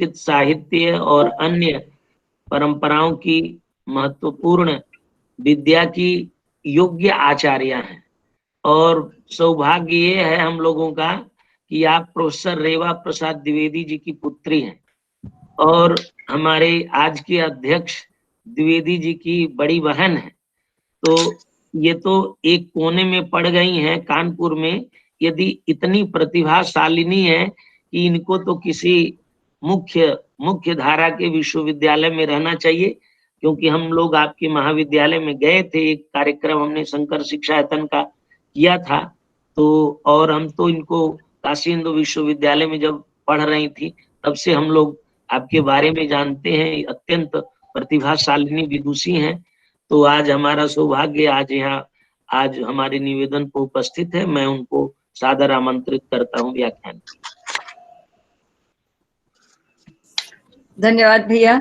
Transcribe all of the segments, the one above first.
साहित्य और अन्य परंपराओं की महत्वपूर्ण विद्या की योग्य आचार्य हैं। और सौभाग्य ये है हम लोगों का कि आप प्रोफेसर रेवा प्रसाद द्विवेदी जी की पुत्री हैं और हमारे आज के अध्यक्ष द्विवेदी जी की बड़ी बहन है। तो ये तो एक कोने में पड़ गई हैं कानपुर में। यदि इतनी प्रतिभाशालिनी है कि इनको तो किसी मुख्य धारा के विश्वविद्यालय में रहना चाहिए, क्योंकि हम लोग आपके महाविद्यालय में गए थे, एक कार्यक्रम हमने शंकर शिक्षायतन का किया था। तो और हम तो इनको काशी हिंदू विश्वविद्यालय में जब पढ़ रही थी तब से हम लोग आपके बारे में जानते हैं, अत्यंत प्रतिभाशालिनी विदुषी हैं। तो आज हमारा सौभाग्य आज हमारे निवेदन पर उपस्थित है। मैं उनको सादर आमंत्रित करता हूँ व्याख्यान। धन्यवाद भैया।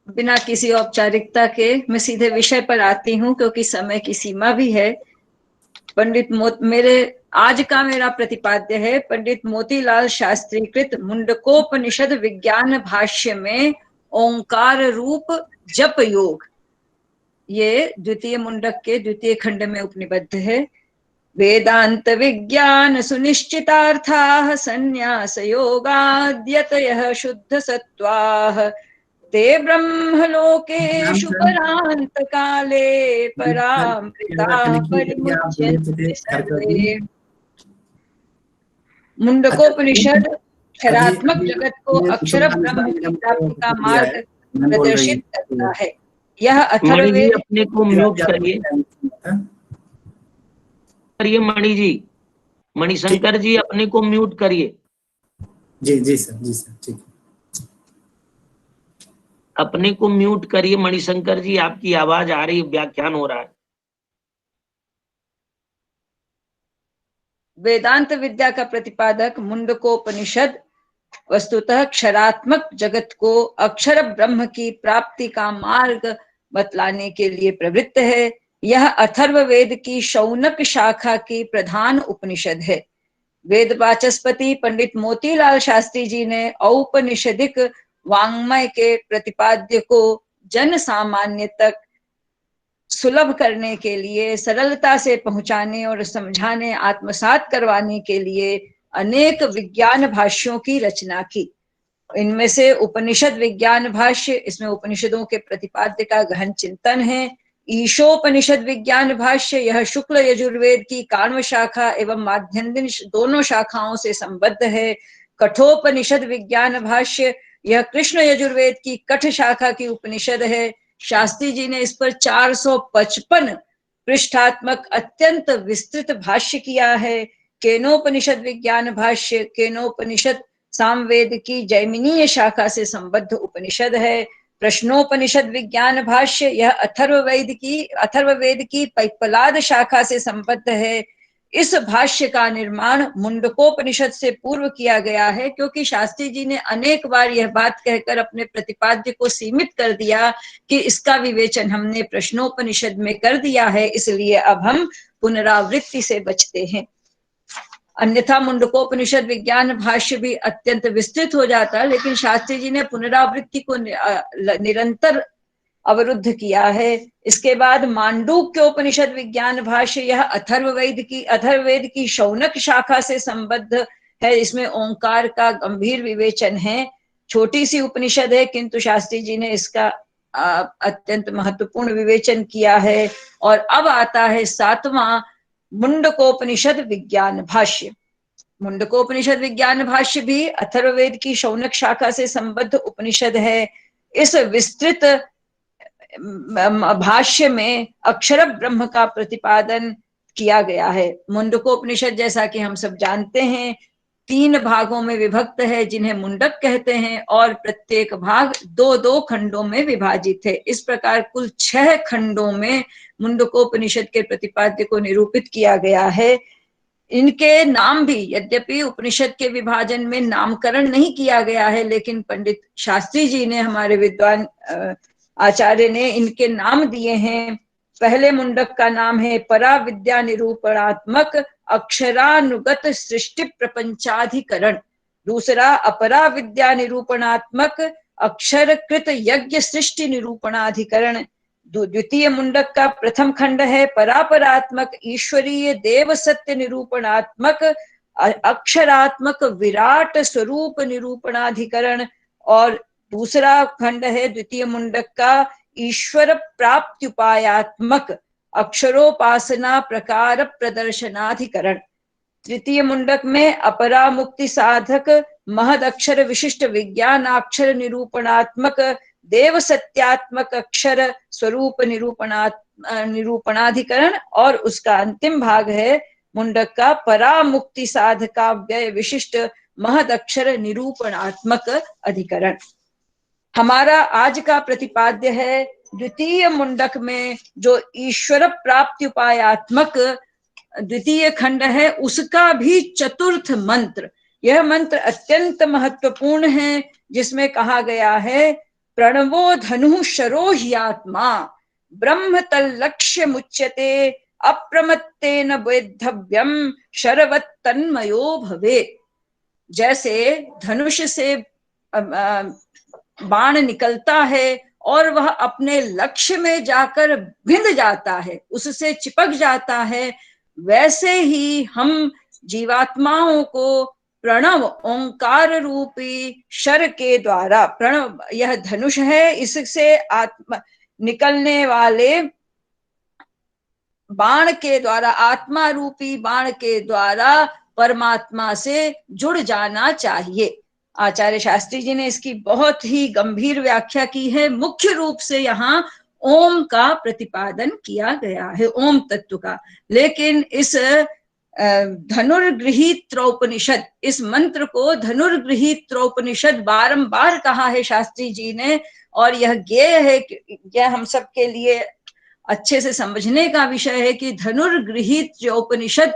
बिना किसी औपचारिकता के मैं सीधे विषय पर आती हूँ, क्योंकि समय की सीमा भी है। आज का मेरा प्रतिपाद्य है पंडित मोतीलाल शास्त्री कृत मुंडकोपनिषद विज्ञान भाष्य में ओंकार रूप जप योग। ये द्वितीय मुंडक के द्वितीय खंड में उपनिबद्ध है। वेदांत विज्ञान सुनिश्चितार्थाः संन्यास योगाद्यतयः शुद्ध सत्वाः ते ब्रह्मलोकेषु परांत काले परामृताः परिमुच्यन्ते सर्वे। मुंडकोपनिषद अक्षरात्मक जगत को अक्षर ब्रह्म की प्राप्ति का मार्ग प्रदर्शित करता है। यह अथर्ववेद। अपने को म्यूट करिए, मणि जी, मणिशंकर जी अपने को म्यूट करिए। जी सर ठीक है। अपने को म्यूट करिए मणिशंकर जी, आपकी आवाज आ रही, व्याख्यान हो रहा है। वेदांत विद्या का प्रतिपादक मुंडकोपनिषद वस्तुतः क्षरात्मक जगत को अक्षर ब्रह्म की प्राप्ति का मार्ग बतलाने के लिए प्रवृत्त है। यह अथर्ववेद की शौनक शाखा की प्रधान उपनिषद है। वेद वाचस्पति पंडित मोतीलाल शास्त्री जी ने औपनिषदिक वाङ्मय के प्रतिपाद्य को जन सामान्य तक सुलभ करने के लिए, सरलता से पहुंचाने और समझाने, आत्मसात करवाने के लिए अनेक विज्ञान भाष्यों की रचना की। इनमें से उपनिषद विज्ञान भाष्य, इसमें उपनिषदों के प्रतिपाद्य का गहन चिंतन है। ईशोपनिषद विज्ञान भाष्य, यह शुक्ल यजुर्वेद की काण्व शाखा एवं माध्यन्दिन दोनों शाखाओं से संबद्ध है। कठोपनिषद विज्ञान भाष्य, यह कृष्ण यजुर्वेद की कठ शाखा की उपनिषद है। शास्त्री जी ने इस पर 455 पृष्ठात्मक अत्यंत विस्तृत भाष्य किया है। केनोपनिषद विज्ञान भाष्य, केनोपनिषद सामवेद की जैमिनीय शाखा से संबद्ध उपनिषद है। प्रश्नोपनिषद विज्ञान भाष्य, यह अथर्ववेद की पैप्पलाद शाखा से संबद्ध है। इस भाष्य का निर्माण मुंडकोपनिषद से पूर्व किया गया है, क्योंकि शास्त्री जी ने अनेक बार यह बात कहकर अपने प्रतिपाद्य को सीमित कर दिया कि इसका विवेचन हमने प्रश्नोपनिषद में कर दिया है, इसलिए अब हम पुनरावृत्ति से बचते हैं। अन्यथा मुंडकोपनिषद विज्ञान भाष्य भी अत्यंत विस्तृत हो जाता है, लेकिन शास्त्री जी ने पुनरावृत्ति को निरंतर अवरुद्ध किया है। इसके बाद मांडूक्योपनिषद विज्ञान भाष्य, यह अथर्ववेद की शौनक शाखा से संबद्ध है। इसमें ओंकार का गंभीर विवेचन है। छोटी सी उपनिषद है, किंतु शास्त्री जी ने इसका अत्यंत महत्वपूर्ण विवेचन किया है। और अब आता है 7वां मुंडकोपनिषद विज्ञान भाष्य। मुंडकोपनिषद विज्ञान भाष्य भी अथर्ववेद की शौनक शाखा से संबद्ध उपनिषद है। इस विस्तृत भाष्य में अक्षर ब्रह्म का प्रतिपादन किया गया है। मुंडकोपनिषद, जैसा कि हम सब जानते हैं, 3 भागों में विभक्त है, जिन्हें मुंडक कहते हैं, और प्रत्येक भाग 2-2 खंडों में विभाजित है। इस प्रकार कुल 6 खंडों में मुंडकोपनिषद के प्रतिपाद्य को निरूपित किया गया है। इनके नाम भी, यद्यपि उपनिषद के विभाजन में नामकरण नहीं किया गया है, लेकिन पंडित शास्त्री जी ने, हमारे विद्वान आचार्य ने, इनके नाम दिए हैं। पहले मुंडक का नाम है परा विद्या निरूपणात्मक अक्षरानुगत सृष्टि प्रपंचाधिकरण। दूसरा अपरा विद्या निरूपणात्मक अक्षरकृत यज्ञ सृष्टि निरूपणाधिकरण। द्वितीय मुंडक का प्रथम खंड है परापरात्मक ईश्वरीय देव सत्य निरूपणात्मक अक्षरात्मक विराट स्वरूप निरूपणाधिकरण, और दूसरा खंड है द्वितीय मुंडक का ईश्वर प्राप्त्युपायात्मक अक्षरोपासना प्रकार प्रदर्शनाधिकरण। तृतीय मुंडक में अपरा मुक्ति साधक महद अक्षर विशिष्ट विज्ञानाक्षर निरूपणात्मक देव सत्यात्मक अक्षर स्वरूप निरूपणाधिकरण, और उसका अंतिम भाग है मुंडक का परामुक्ति साधकाव्यय विशिष्ट महद अक्षर निरूपणात्मक अधिकरण। हमारा आज का प्रतिपाद्य है द्वितीय मुंडक में जो ईश्वर प्राप्ति उपायात्मक द्वितीय खंड है, उसका भी चतुर्थ मंत्र। यह मंत्र अत्यंत महत्वपूर्ण है, जिसमें कहा गया है प्रणवो धनु शरो ह्यात्मा ब्रह्म तल्लक्ष्य मुच्यते अप्रमत्तेन वेद्धव्यम शरवत्तन्मयो भवे। जैसे धनुष से बाण निकलता है और वह अपने लक्ष्य में जाकर भिंद जाता है, उससे चिपक जाता है, वैसे ही हम जीवात्माओं को प्रणव ओंकार रूपी शर के द्वारा, प्रणव यह धनुष है, इससे आत्मा निकलने वाले बाण के द्वारा, आत्मा रूपी बाण के द्वारा परमात्मा से जुड़ जाना चाहिए। आचार्य शास्त्री जी ने इसकी बहुत ही गंभीर व्याख्या की है। मुख्य रूप से यहाँ ओम का प्रतिपादन किया गया है, ओम तत्व का। लेकिन इस धनुर्गृहीत्रोपनिषद, इस मंत्र को धनुर्गृहीत्रोपनिषद बारंबार कहा है शास्त्री जी ने, और यह ज्ञेय है, यह हम सब के लिए अच्छे से समझने का विषय है कि धनुर्गृहीत उपनिषद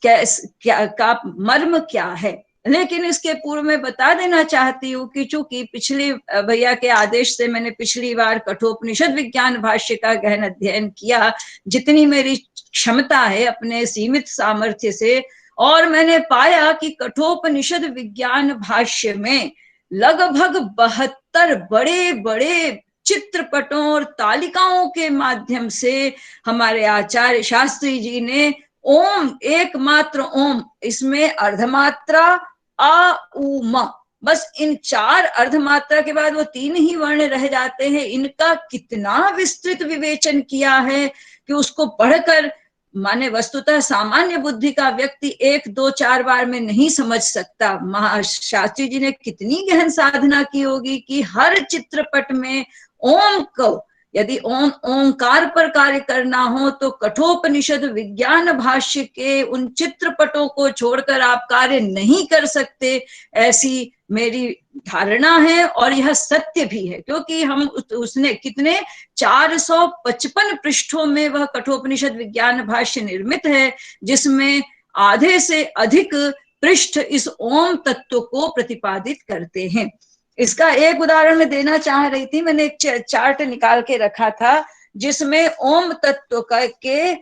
का मर्म क्या है। लेकिन इसके पूर्व में बता देना चाहती हूँ कि चूंकि पिछली भैया के आदेश से मैंने पिछली बार कठोपनिषद विज्ञान भाष्य का गहन अध्ययन किया, जितनी मेरी क्षमता है अपने सीमित सामर्थ्य से, और मैंने पाया कि कठोपनिषद विज्ञान भाष्य में लगभग 72 बड़े बड़े चित्रपटों और तालिकाओं के माध्यम से हमारे आचार्य शास्त्री जी ने ओम, एकमात्र ओम, इसमें अर्धमात्रा आ उ म, बस इन 4 अर्धमात्रा के बाद वो 3 ही वर्ण रह जाते हैं, इनका कितना विस्तृत विवेचन किया है कि उसको पढ़कर माने वस्तुतः सामान्य बुद्धि का व्यक्ति 1, 2, 4 बार में नहीं समझ सकता। महाशास्त्री जी ने कितनी गहन साधना की होगी कि हर चित्रपट में ओम को, यदि ओंकार पर कार्य करना हो तो कठोपनिषद विज्ञान भाष्य के उन चित्रपटों को छोड़कर आप कार्य नहीं कर सकते, ऐसी मेरी धारणा है। और यह सत्य भी है, क्योंकि हम उसने कितने 455 पृष्ठों में वह कठोपनिषद विज्ञान भाष्य निर्मित है, जिसमें आधे से अधिक पृष्ठ इस ओम तत्व को प्रतिपादित करते हैं। इसका एक उदाहरण मैं देना चाह रही थी। मैंने एक चार्ट निकाल के रखा था जिसमें ओम तत्व के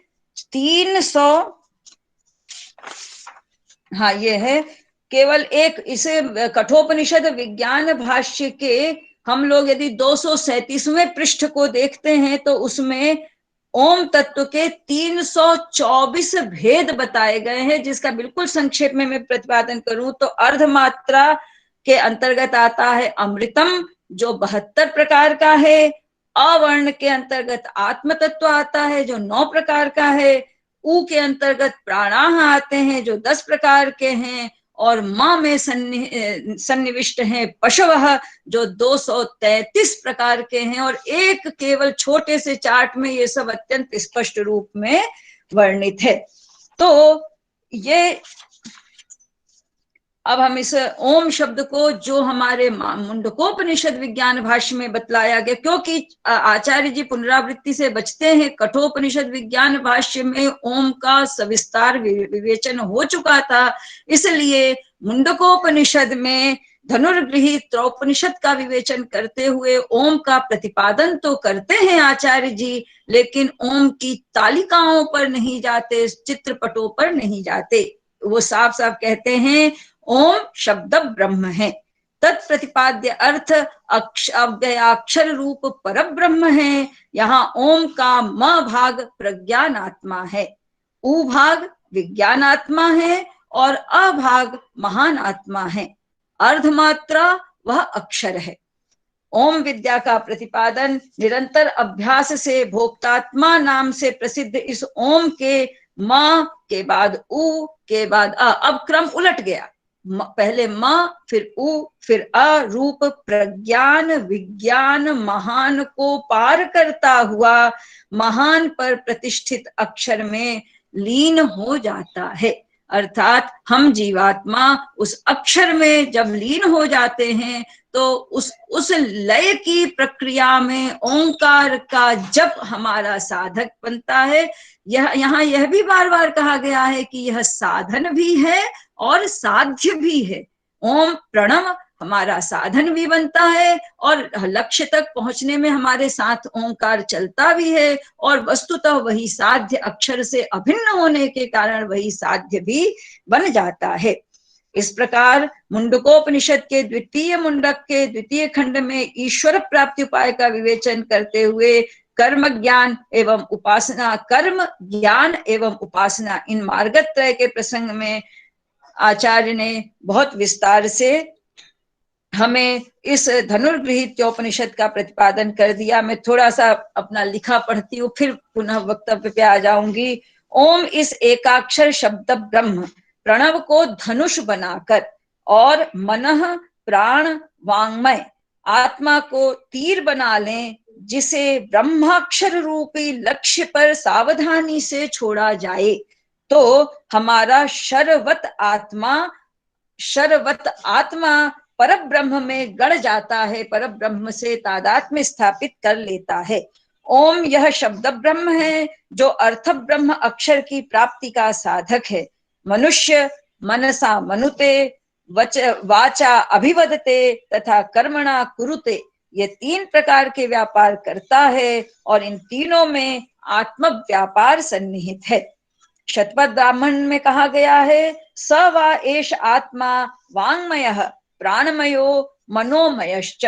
300, हाँ ये है केवल एक, इसे कठोपनिषद विज्ञान भाष्य के हम लोग यदि 237वें पृष्ठ को देखते हैं तो उसमें ओम तत्व के 324 भेद बताए गए हैं, जिसका बिल्कुल संक्षेप में मैं प्रतिपादन करूं तो अर्धमात्रा के अंतर्गत आता है अमृतम, जो 72 प्रकार का है। अवर्ण के अंतर्गत आत्म तत्व आता है, जो 9 प्रकार का है। उ के अंतर्गत प्राणाह आते हैं, जो 10 प्रकार के हैं। और मां में सन्निविष्ट हैं पशवः, जो 233 प्रकार के हैं। और एक केवल छोटे से चार्ट में ये सब अत्यंत स्पष्ट रूप में वर्णित है। तो ये अब हम इस ओम शब्द को जो हमारे मुंडकोपनिषद विज्ञान भाष्य में बतलाया गया, क्योंकि आचार्य जी पुनरावृत्ति से बचते हैं, कठोपनिषद विज्ञान भाष्य में ओम का सविस्तार विवेचन हो चुका था, इसलिए मुंडकोपनिषद में धनुर्गृहीत्रोपनिषद का विवेचन करते हुए ओम का प्रतिपादन तो करते हैं आचार्य जी, लेकिन ओम की तालिकाओं पर नहीं जाते, चित्रपटों पर नहीं जाते। वो साफ साफ कहते हैं ओम शब्द ब्रह्म है। तत्प्रतिपाद्य अर्थ अव्ययाक्षर रूप पर ब्रह्म है। यहाँ ओम का म भाग प्रज्ञानात्मा है, उ भाग विज्ञानात्मा है और अभाग महान आत्मा है। अर्धमात्रा वह अक्षर है। ओम विद्या का प्रतिपादन निरंतर अभ्यास से भोक्तात्मा नाम से प्रसिद्ध इस ओम के म के बाद उ के बाद अ, अब क्रम उलट गया। पहले म फिर उ फिर अ रूप प्रज्ञान विज्ञान महान को पार करता हुआ महान पर प्रतिष्ठित अक्षर में लीन हो जाता है। अर्थात हम जीवात्मा उस अक्षर में जब लीन हो जाते हैं तो उस लय की प्रक्रिया में ओंकार का जप हमारा साधक बनता है। यहाँ यह भी बार बार कहा गया है कि यह साधन भी है और साध्य भी है। ओम प्रणव हमारा साधन भी बनता है और लक्ष्य तक पहुंचने में हमारे साथ ओंकार चलता भी है, और वस्तुतः वही साध्य अक्षर से अभिन्न होने के कारण वही साध्य भी बन जाता है। इस प्रकार मुंडकोपनिषद के द्वितीय मुंडक के द्वितीय खंड में ईश्वर प्राप्ति उपाय का विवेचन करते हुए कर्म ज्ञान एवं उपासना, कर्म ज्ञान एवं उपासना, इन मार्गत्रय के प्रसंग में आचार्य ने बहुत विस्तार से हमें इस धनुर्गृहीत्योपनिषद का प्रतिपादन कर दिया। मैं थोड़ा सा अपना लिखा पढ़ती हूँ, फिर पुनः वक्तव्य पे आ जाऊंगी। ओम इस एकाक्षर शब्द ब्रह्म प्रणव को धनुष बनाकर और मनः प्राण वांग्मय आत्मा को तीर बना लें, जिसे ब्रह्माक्षर रूपी लक्ष्य पर सावधानी से छोड़ा जाए तो हमारा शरवत आत्मा परम ब्रह्म में गड़ जाता है, परम ब्रह्म से तादात्म्य स्थापित कर लेता है। ओम यह शब्द ब्रह्म है जो अर्थ ब्रह्म अक्षर की प्राप्ति का साधक है। मनुष्य मनसा मनुते, वाचा अभिवदते तथा कर्मणा कुरुते, ये 3 प्रकार के व्यापार करता है और इन तीनों में आत्म व्यापार सन्निहित है। शतपथ ब्राह्मण में कहा गया है, स वा एष आत्मा वांग्मयः प्राणमयो मनोमयश्च।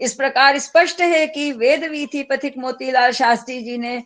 इस प्रकार स्पष्ट है कि वेद वीथी पथिक मोतीलाल शास्त्री जी ने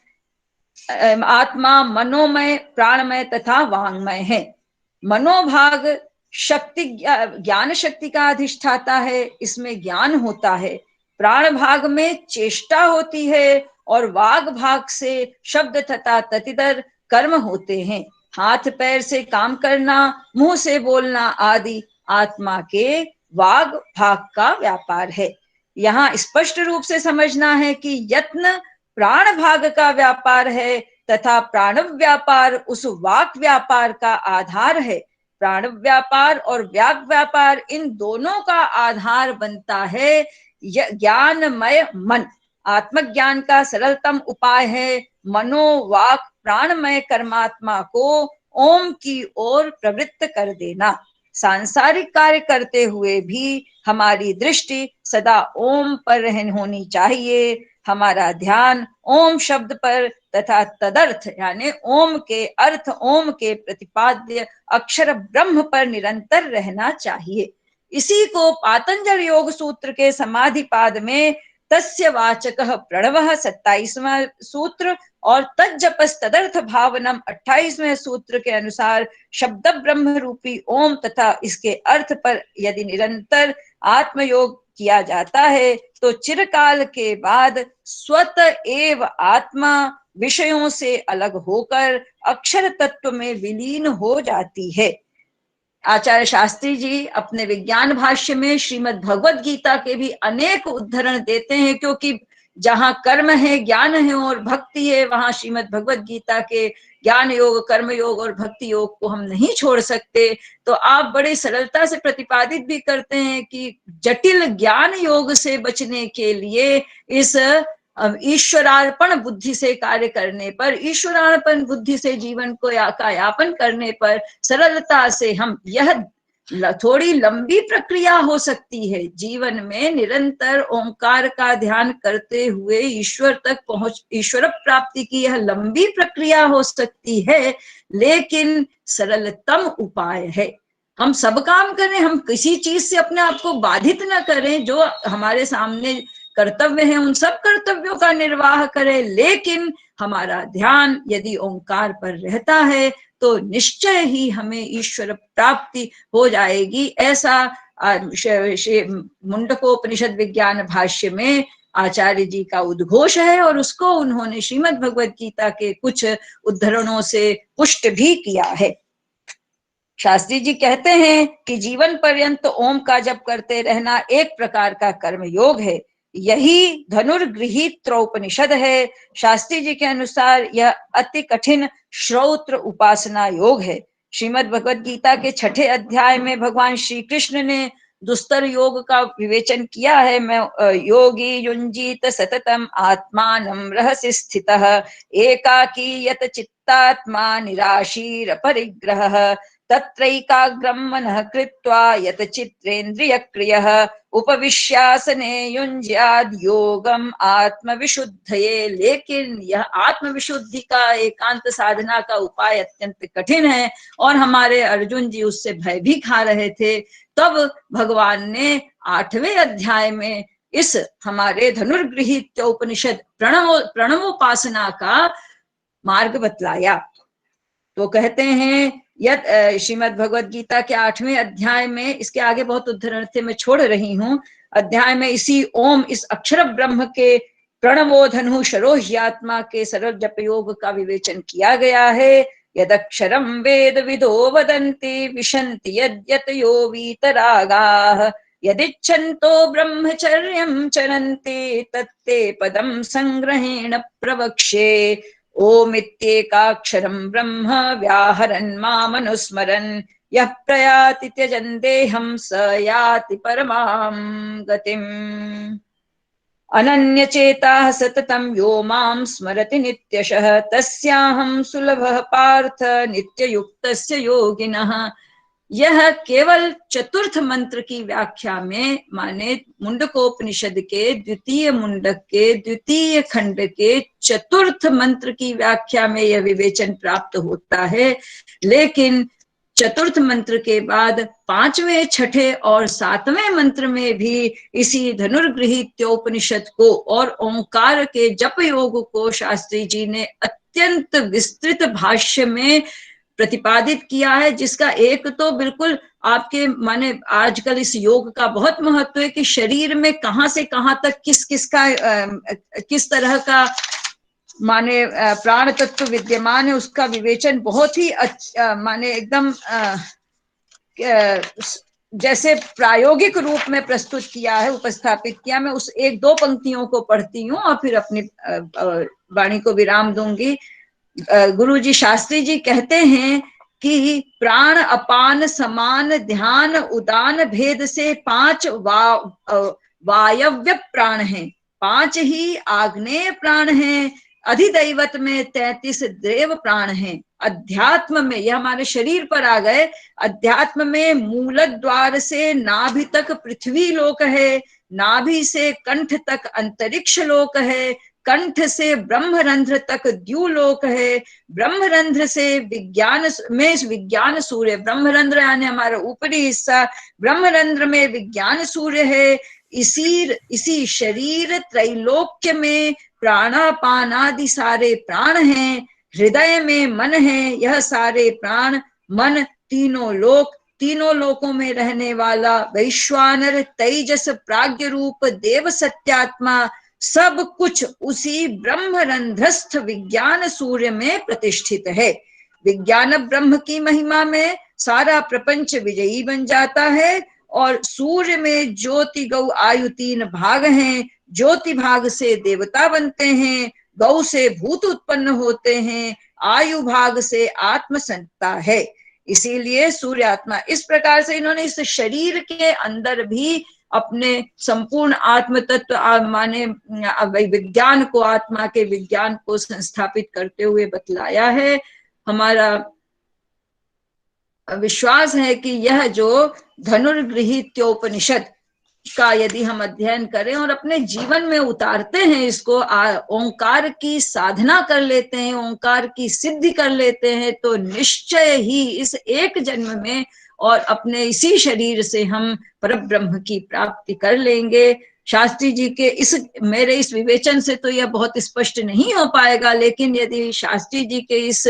आत्मा मनोमय, प्राणमय तथा वांग्मय है। मनोभाग शक्ति, ज्ञान शक्ति का अधिष्ठाता है, इसमें ज्ञान होता है। प्राण भाग में चेष्टा होती है और वाग भाग से शब्द तथा ततिदर कर्म होते हैं। हाथ पैर से काम करना, मुंह से बोलना आदि आत्मा के वाग भाग का व्यापार है। यहाँ स्पष्ट रूप से समझना है कि यत्न प्राण भाग का व्यापार है तथा प्राणव व्यापार उस वाक व्यापार का आधार है। प्राणव व्यापार और व्याक व्यापार, इन दोनों का आधार बनता है ज्ञानमय मन। आत्मज्ञान का सरलतम उपाय है मनोवाक प्राणमय कर्मात्मा को ओम की ओर प्रवृत्त कर देना। सांसारिक कार्य करते हुए भी हमारी दृष्टि सदा ओम पर होनी चाहिए। हमारा ध्यान ओम शब्द पर तथा तदर्थ यानी ओम के अर्थ, ओम के प्रतिपाद्य अक्षर ब्रह्म पर निरंतर रहना चाहिए। इसी को पातंजल योग सूत्र के समाधि पाद में तस्य वाचकः प्रणवः 27वां सूत्र और तज्जपस तदर्थ भावनम 28वें सूत्र के अनुसार शब्द ब्रह्म रूपी ओम तथा इसके अर्थ पर यदि निरंतर आत्मयोग किया जाता है तो चिरकाल के बाद स्वत एव आत्मा विषयों से अलग होकर अक्षर तत्व में विलीन हो जाती है। आचार्य शास्त्री जी अपने विज्ञान भाष्य में श्रीमद् भगवद गीता के भी अनेक उद्धरण देते हैं, क्योंकि जहां कर्म है, ज्ञान है और भक्ति है, वहां श्रीमद् भगवद गीता के ज्ञान योग, कर्म योग और भक्ति योग को हम नहीं छोड़ सकते। तो आप बड़े सरलता से प्रतिपादित भी करते हैं कि जटिल ज्ञान योग से बचने के लिए इस ईश्वरार्पण बुद्धि से कार्य करने पर, ईश्वरार्पण बुद्धि से जीवन को का यापन करने पर सरलता से हम, यह थोड़ी लंबी प्रक्रिया हो सकती है, जीवन में निरंतर ओंकार का ध्यान करते हुए ईश्वर तक पहुंच, ईश्वर प्राप्ति की यह लंबी प्रक्रिया हो सकती है, लेकिन सरलतम उपाय है। हम सब काम करें, हम किसी चीज से अपने आप को बाधित न करें, जो हमारे सामने कर्तव्य है उन सब कर्तव्यों का निर्वाह करें, लेकिन हमारा ध्यान यदि ओंकार पर रहता है तो निश्चय ही हमें ईश्वर प्राप्ति हो जाएगी। ऐसा मुंडकोपनिषद विज्ञान भाष्य में आचार्य जी का उद्घोष है, और उसको उन्होंने श्रीमद् भगवद गीता के कुछ उद्धरणों से पुष्ट भी किया है। शास्त्री जी कहते हैं कि जीवन पर्यंत ओम का जप करते रहना एक प्रकार का कर्म योग है, यही धनुर्गृहीत्रोपनिषद है। शास्त्री जी के अनुसार यह अति कठिन श्रौत्र उपासना योग है। श्रीमद् भगवद गीता के 6 अध्याय में भगवान श्री कृष्ण ने दुस्तर योग का विवेचन किया है। मैं योगी युंजीत सततम आत्मानं रहसि स्थितः एकाकी यत चित्तात्मा निराशीर परिग्रहः तत्रैकाग्रं मनः कृत्वा यत चित्रेन्द्रिय क्रियः उपविश्यासने युञ्ज्याद् योगम आत्मविशुद्धये। लेकिन यह आत्मविशुद्धि का एकांत साधना का उपाय अत्यंत कठिन है, और हमारे अर्जुन जी उससे भय भी खा रहे थे। तब भगवान ने 8वें अध्याय में इस हमारे धनुर्गृहीत उपनिषद प्रणवोपासना का मार्ग बतलाया। तो कहते हैं यद श्रीमद् भगवद गीता के 8वें अध्याय में, इसके आगे बहुत उद्धरण थे मैं छोड़ रही हूं, अध्याय में इसी ओम, इस अक्षर ब्रह्म के प्रणवो धनु शरोह्यात्मा के सरल जप योग का विवेचन किया गया है। यदक्षरम वेद विदो वदन्ति विशन्ति यद्यतयो वीतरागाः यदिच्छन्तो ब्रह्मचर्यं चरन्ति तत्ते पदं संग्रहेण प्रवक्ष्ये। ओमित्येकाक्षरं ब्रह्म व्याहरन् मामनुस्मरन् यः प्रयाति त्यजन् देहं स याति परमां गतिम्। अनन्यचेताः सततं यो मां स्मरति नित्यशः तस्याहं सुलभः पार्थ नित्ययुक्तस्य योगिनः। यह केवल चतुर्थ मंत्र की व्याख्या में, माने मुंडकोपनिषद के द्वितीय मुंडक के द्वितीय खंड के चतुर्थ मंत्र की व्याख्या में यह विवेचन प्राप्त होता है। लेकिन चतुर्थ मंत्र के बाद 5वें, 6ठे और 7वें मंत्र में भी इसी धनुर्गृहीत्योपनिषद को और ओंकार के जप योग को शास्त्री जी ने अत्यंत विस्तृत भाष्य में प्रतिपादित किया है, जिसका एक तो बिल्कुल आपके माने आजकल इस योग का बहुत महत्व है कि शरीर में कहां से कहां तक किस तरह का माने प्राण तत्व विद्यमान है, उसका विवेचन बहुत ही माने एकदम जैसे प्रायोगिक रूप में प्रस्तुत किया है, उपस्थापित किया। मैं उस 1-2 पंक्तियों को पढ़ती हूँ और फिर अपनी वाणी को विराम दूंगी। गुरु जी शास्त्री जी कहते हैं कि प्राण अपान समान ध्यान उदान भेद से 5 वायव्य प्राण हैं, 5 ही आग्नेय प्राण हैं, अधिदैवत में 33 देव प्राण हैं। अध्यात्म में, यह हमारे शरीर पर आ गए, अध्यात्म में मूल द्वार से नाभि तक पृथ्वी लोक है, नाभि से कंठ तक अंतरिक्ष लोक है, कंठ से ब्रह्मरंध्र तक द्युलोक है, ब्रह्मरंध्र से विज्ञान सूर्य, ब्रह्मरंध्र यानी हमारा ऊपरी हिस्सा, ब्रह्मरंध्र में विज्ञान सूर्य है। इसी शरीर त्रैलोक्य में प्राणापान आदि सारे प्राण हैं, हृदय में मन है, यह सारे प्राण मन तीनों लोकों में रहने वाला वैश्वानर तेजस प्राज्ञ रूप देव सत्यात्मा सब कुछ उसी ब्रह्मरंध्रस्थ विज्ञान सूर्य में प्रतिष्ठित है। विज्ञान ब्रह्म की महिमा में सारा प्रपंच विजयी बन जाता है, और सूर्य में ज्योति गौ आयु 3 भाग हैं। ज्योति भाग से देवता बनते हैं, गौ से भूत उत्पन्न होते हैं, आयु भाग से आत्म संता है। इसीलिए सूर्य आत्मा इस प्रकार से इन्होंने इस शरीर के अंदर भी अपने संपूर्ण आत्म तत्व माने विज्ञान को, आत्मा के विज्ञान को संस्थापित करते हुए बतलाया है। हमारा विश्वास है कि यह जो धनुर्गृहीत्योपनिषद का यदि हम अध्ययन करें और अपने जीवन में उतारते हैं, इसको ओंकार की साधना कर लेते हैं, ओंकार की सिद्धि कर लेते हैं, तो निश्चय ही इस एक जन्म में और अपने इसी शरीर से हम परब्रह्म की प्राप्ति कर लेंगे। शास्त्री जी के मेरे इस विवेचन से तो यह बहुत स्पष्ट नहीं हो पाएगा, लेकिन यदि शास्त्री जी के इस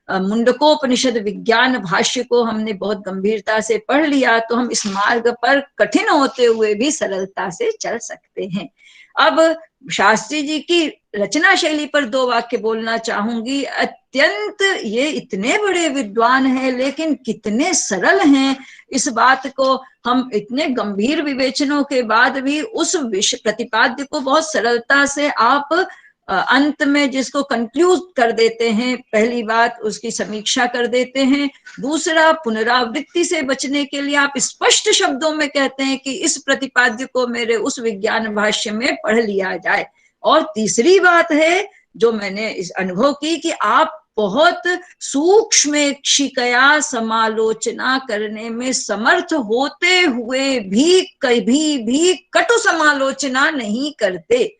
मुंडकोपनिषद विज्ञान भाष्य को हमने बहुत गंभीरता से पढ़ लिया तो हम इस मार्ग पर कठिन होते हुए भी सरलता से चल सकते हैं। अब शास्त्री जी की रचना शैली पर 2 वाक्य बोलना चाहूंगी। अत्यंत ये इतने बड़े विद्वान हैं लेकिन कितने सरल हैं, इस बात को हम इतने गंभीर विवेचनों के बाद भी उस विषय प्रतिपाद्य को बहुत सरलता से आप अंत में जिसको कंक्लूड कर देते हैं, पहली बात उसकी समीक्षा कर देते हैं, दूसरा पुनरावृत्ति से बचने के लिए आप स्पष्ट शब्दों में कहते हैं कि इस प्रतिपाद्य को मेरे उस विज्ञान भाष्य में पढ़ लिया जाए, और तीसरी बात है जो मैंने इस अनुभव की कि आप बहुत सूक्ष्मेक्षिकया समालोचना करने में समर्थ होते हुए भी कभी भी कटु समालोचना नहीं करते।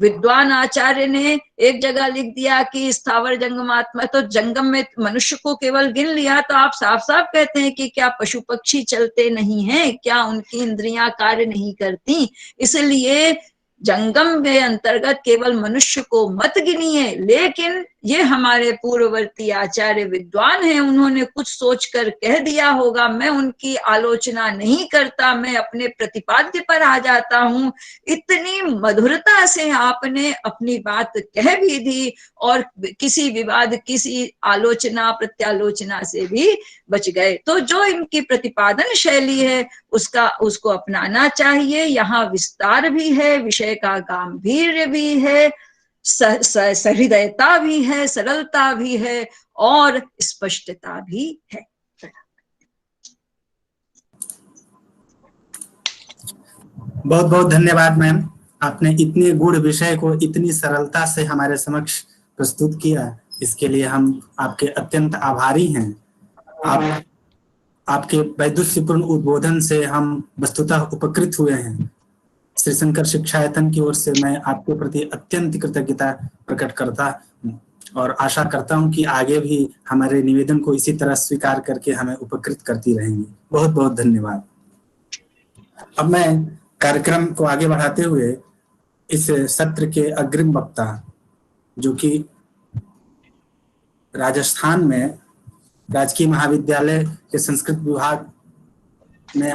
विद्वान आचार्य ने एक जगह लिख दिया कि स्थावर जंगमात्मा, तो जंगम में मनुष्य को केवल गिन लिया, तो आप साफ साफ कहते हैं कि क्या पशु पक्षी चलते नहीं हैं, क्या उनकी इंद्रियां कार्य नहीं करती, इसलिए जंगम के अंतर्गत केवल मनुष्य को मत गिनिए। लेकिन ये हमारे पूर्ववर्ती आचार्य विद्वान हैं, उन्होंने कुछ सोचकर कह दिया होगा, मैं उनकी आलोचना नहीं करता, मैं अपने प्रतिपाद्य पर आ जाता हूं। इतनी मधुरता से आपने अपनी बात कह भी दी और किसी विवाद, किसी आलोचना प्रत्यालोचना से भी बच गए। तो जो इनकी प्रतिपादन शैली है उसको अपनाना चाहिए। यहाँ विस्तार भी है, विषय का गांभीर्य भी है, सहृदयता भी है, सरलता भी है और स्पष्टता भी है। बहुत बहुत धन्यवाद मैम, आपने इतने गूढ़ विषय को इतनी सरलता से हमारे समक्ष प्रस्तुत किया, इसके लिए हम आपके अत्यंत आभारी हैं। आपके वैदुष्यपूर्ण उद्बोधन से हम वस्तुतः उपकृत हुए हैं। श्री शंकर शिक्षायतन की ओर से मैं आपके प्रति अत्यंत कृतज्ञता प्रकट करता हूं और आशा करता हूं कि आगे भी हमारे निवेदन को इसी तरह स्वीकार करके हमें उपकृत करती रहेंगी। बहुत बहुत धन्यवाद। अब मैं कार्यक्रम को आगे बढ़ाते हुए इस सत्र के अग्रिम वक्ता, जो कि राजस्थान में राजकीय महाविद्यालय के संस्कृत विभाग में